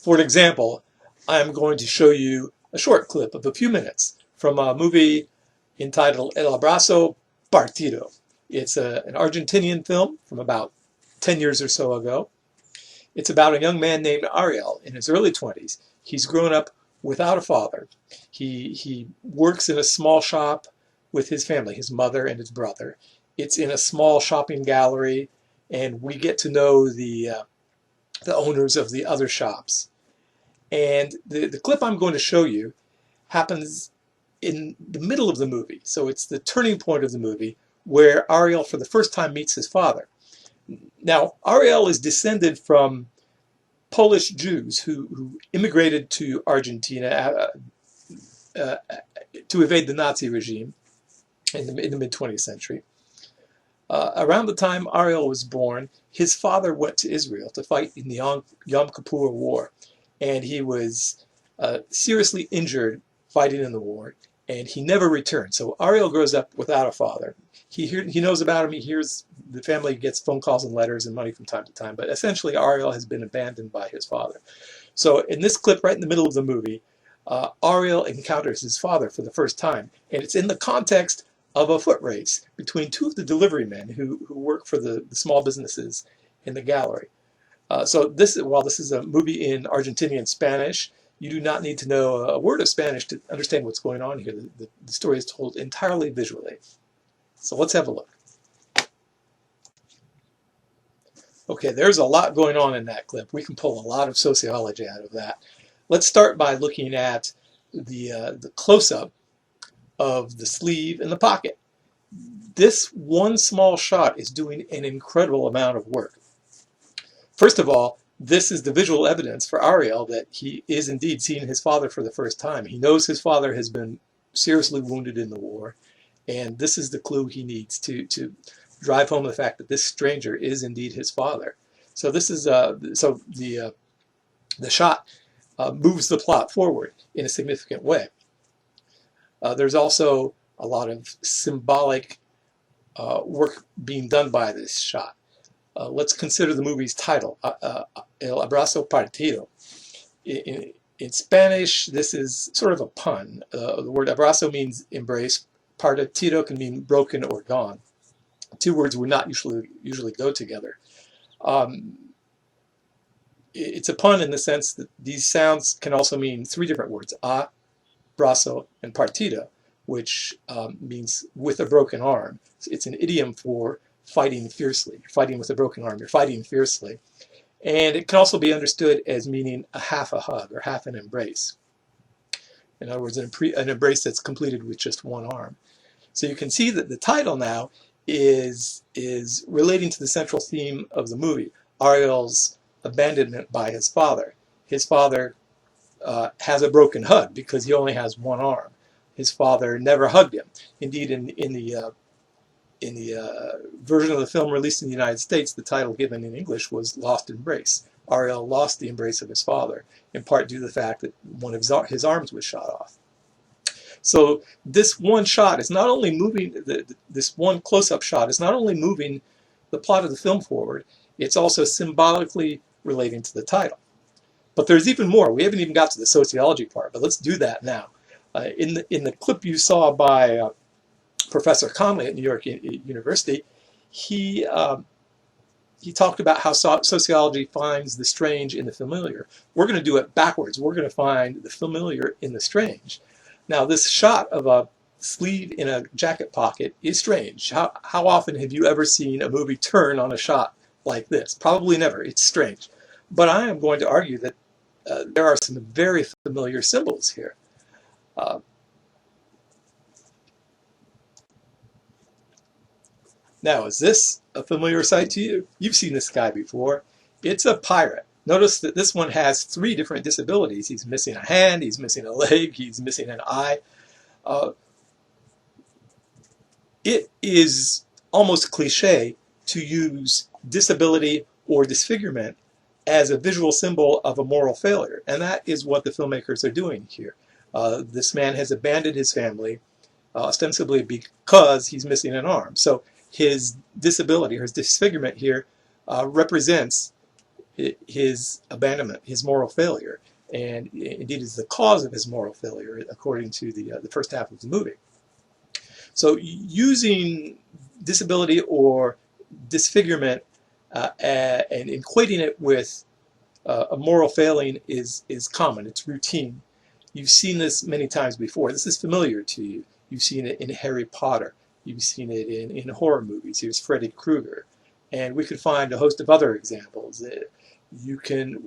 For an example, I'm going to show you a short clip of a few minutes from a movie entitled El Abrazo, Partido. It's an Argentinian film from about 10 years or so ago. It's about a young man named Ariel in his early 20s. He's grown up without a father. He works in a small shop with his family, his mother and his brother. It's in a small shopping gallery, and we get to know the owners of the other shops. And the clip I'm going to show you happens in the middle of the movie. So it's the turning point of the movie where Ariel for the first time meets his father. Now, Ariel is descended from Polish Jews who immigrated to Argentina to evade the Nazi regime in the mid-20th century. Around the time Ariel was born, his father went to Israel to fight in the Yom Kippur War, and he was seriously injured fighting in the war, and he never returned. So Ariel grows up without a father. He knows about him. He hears the family gets phone calls and letters and money from time to time, but essentially Ariel has been abandoned by his father. So in this clip right in the middle of the movie, Ariel encounters his father for the first time, and it's in the context of a foot race between two of the delivery men who work for the small businesses in the gallery. While this is a movie in Argentinian Spanish, you do not need to know a word of Spanish to understand what's going on here. The story is told entirely visually. So let's have a look. Okay, there's a lot going on in that clip. We can pull a lot of sociology out of that. Let's start by looking at the close-up of the sleeve and the pocket. This one small shot is doing an incredible amount of work. First of all, this is the visual evidence for Ariel that he is indeed seeing his father for the first time. He knows his father has been seriously wounded in the war, and this is the clue he needs to drive home the fact that this stranger is indeed his father. So this is the shot moves the plot forward in a significant way. There's also a lot of symbolic work being done by this shot. Let's consider the movie's title, El Abrazo Partido. In Spanish, this is sort of a pun. The word abrazo means embrace. Partido can mean broken or gone. Two words would not usually go together. It's a pun in the sense that these sounds can also mean three different words: abrazo and partido, which means with a broken arm. It's an idiom for fighting fiercely. You're fighting with a broken arm. You're fighting fiercely. And it can also be understood as meaning half a hug or half an embrace. In other words, an embrace that's completed with just one arm. So you can see that the title now is relating to the central theme of the movie, Ariel's abandonment by his father. His father has a broken hug because he only has one arm. His father never hugged him. Indeed, in the version of the film released in the United States, the title given in English was Lost Embrace. Ariel lost the embrace of his father, in part due to the fact that one of his arms was shot off. So this one shot is not only moving, this one close-up shot is not only moving the plot of the film forward, it's also symbolically relating to the title. But there's even more. We haven't even got to the sociology part, but let's do that now. In the clip you saw by Professor Conley at New York University, he talked about how sociology finds the strange in the familiar. We're going to do it backwards. We're going to find the familiar in the strange. Now, this shot of a sleeve in a jacket pocket is strange. How often have you ever seen a movie turn on a shot like this? Probably never. It's strange. But I am going to argue that there are some very familiar symbols here. Now, is this a familiar sight to you? You've seen this guy before. It's a pirate. Notice that this one has three different disabilities. He's missing a hand, he's missing a leg, he's missing an eye. It is almost cliche to use disability or disfigurement as a visual symbol of a moral failure, and that is what the filmmakers are doing here. This man has abandoned his family, ostensibly because he's missing an arm. So his disability, or his disfigurement here, represents his abandonment, his moral failure, and indeed is the cause of his moral failure, according to the first half of the movie. So using disability or disfigurement and equating it with a moral failing is common. It's routine. You've seen this many times before. This is familiar to you. You've seen it in Harry Potter. You've seen it in horror movies. Here's Freddy Krueger. And we could find a host of other examples. It can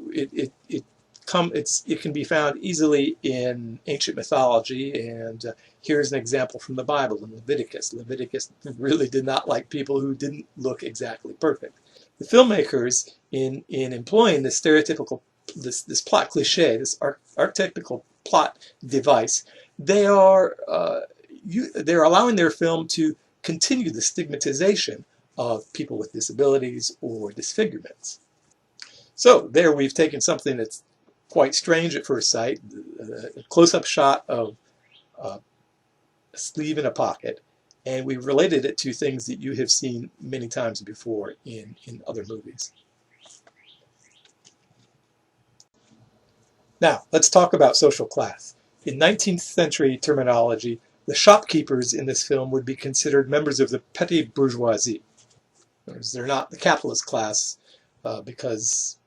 be found easily in ancient mythology, and here's an example from the Bible in Leviticus. Leviticus really did not like people who didn't look exactly perfect. The filmmakers, in employing this stereotypical, this plot cliche, this archetypical plot device, they're allowing their film to continue the stigmatization of people with disabilities or disfigurements. So there we've taken something that's quite strange at first sight, a close-up shot of a sleeve in a pocket, and we've related it to things that you have seen many times before in other movies. Now, let's talk about social class. In 19th century terminology, the shopkeepers in this film would be considered members of the petty bourgeoisie. They're not the capitalist class because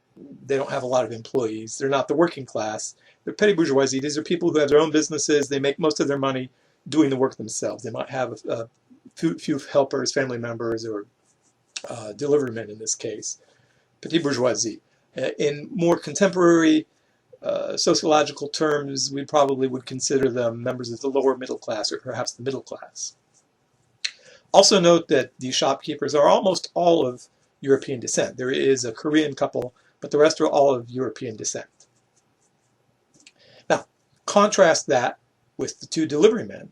they don't have a lot of employees. They're not the working class. They're petty bourgeoisie. These are people who have their own businesses. They make most of their money doing the work themselves. They might have a few helpers, family members, or deliverymen in this case. Petty bourgeoisie. In more contemporary sociological terms, we probably would consider them members of the lower middle class, or perhaps the middle class. Also note that these shopkeepers are almost all of European descent. There is a Korean couple, but the rest are all of European descent. Now, contrast that with the two deliverymen.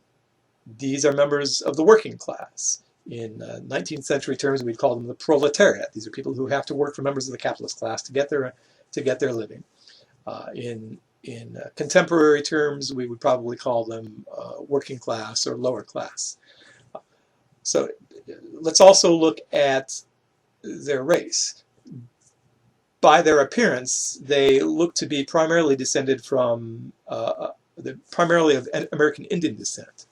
These are members of the working class. In 19th century terms, we'd call them the proletariat. These are people who have to work for members of the capitalist class to get their living. In contemporary terms, we would probably call them working class or lower class. So let's also look at their race. By their appearance, they look to be primarily descended from, primarily of American Indian descent.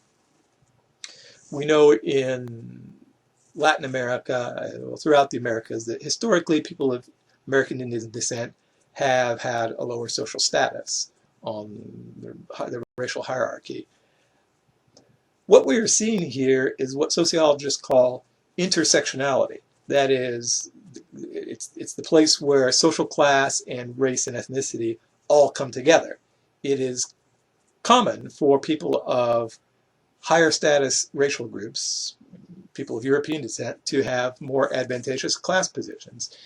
We know in Latin America, throughout the Americas, that historically people of American Indian descent have had a lower social status on the racial hierarchy. What we are seeing here is what sociologists call intersectionality. That is, it's the place where social class and race and ethnicity all come together. It is common for people of higher status racial groups, people of European descent, to have more advantageous class positions.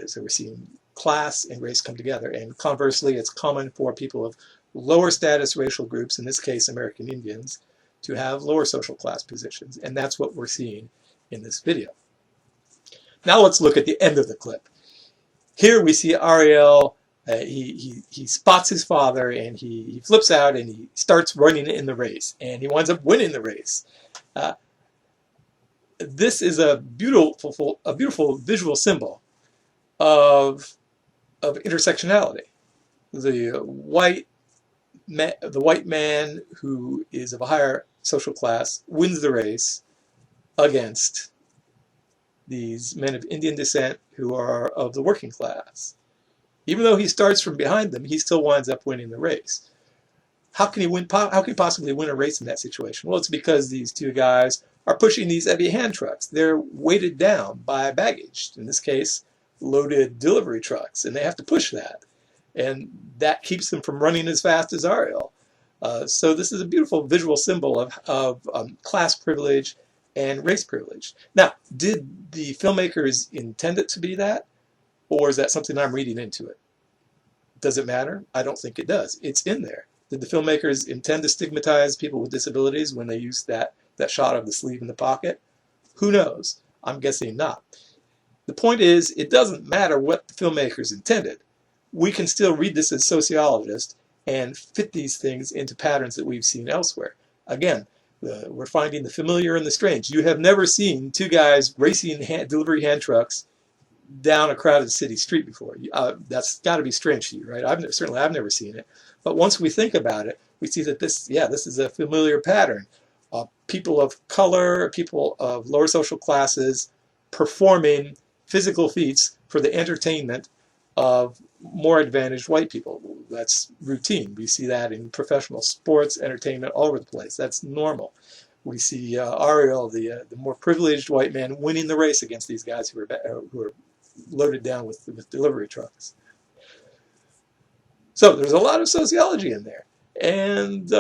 So we're seeing class and race come together, and conversely, it's common for people of lower status racial groups, in this case American Indians, to have lower social class positions, and that's what we're seeing in this video. Now let's look at the end of the clip. Here we see Ariel, he spots his father, and he flips out and he starts running in the race, and he winds up winning the race. This is a beautiful visual symbol of intersectionality. The white man who is of a higher social class wins the race against these men of Indian descent who are of the working class. Even though he starts from behind them, he still winds up winning the race. How can he possibly win a race in that situation? Well, it's because these two guys are pushing these heavy hand trucks. They're weighted down by baggage, in this case, loaded delivery trucks, and they have to push that. And that keeps them from running as fast as Ariel. So this is a beautiful visual symbol of class privilege and race privilege. Now, did the filmmakers intend it to be that? Or is that something I'm reading into it? Does it matter? I don't think it does. It's in there. Did the filmmakers intend to stigmatize people with disabilities when they used that shot of the sleeve in the pocket? Who knows? I'm guessing not. The point is, it doesn't matter what the filmmakers intended. We can still read this as sociologists and fit these things into patterns that we've seen elsewhere. Again, we're finding the familiar and the strange. You have never seen two guys racing delivery hand trucks down a crowded city street before. That's got to be strange to you, right? Certainly I've never seen it. But once we think about it, we see that this is a familiar pattern. People of color, people of lower social classes performing physical feats for the entertainment of more advantaged white people. That's routine. We see that in professional sports, entertainment, all over the place. That's normal. We see Ariel, the more privileged white man, winning the race against these guys who are loaded down with delivery trucks. So there's a lot of sociology in there. And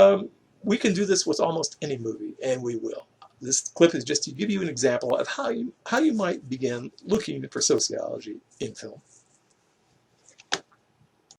we can do this with almost any movie, and we will. This clip is just to give you an example of how you might begin looking for sociology in film.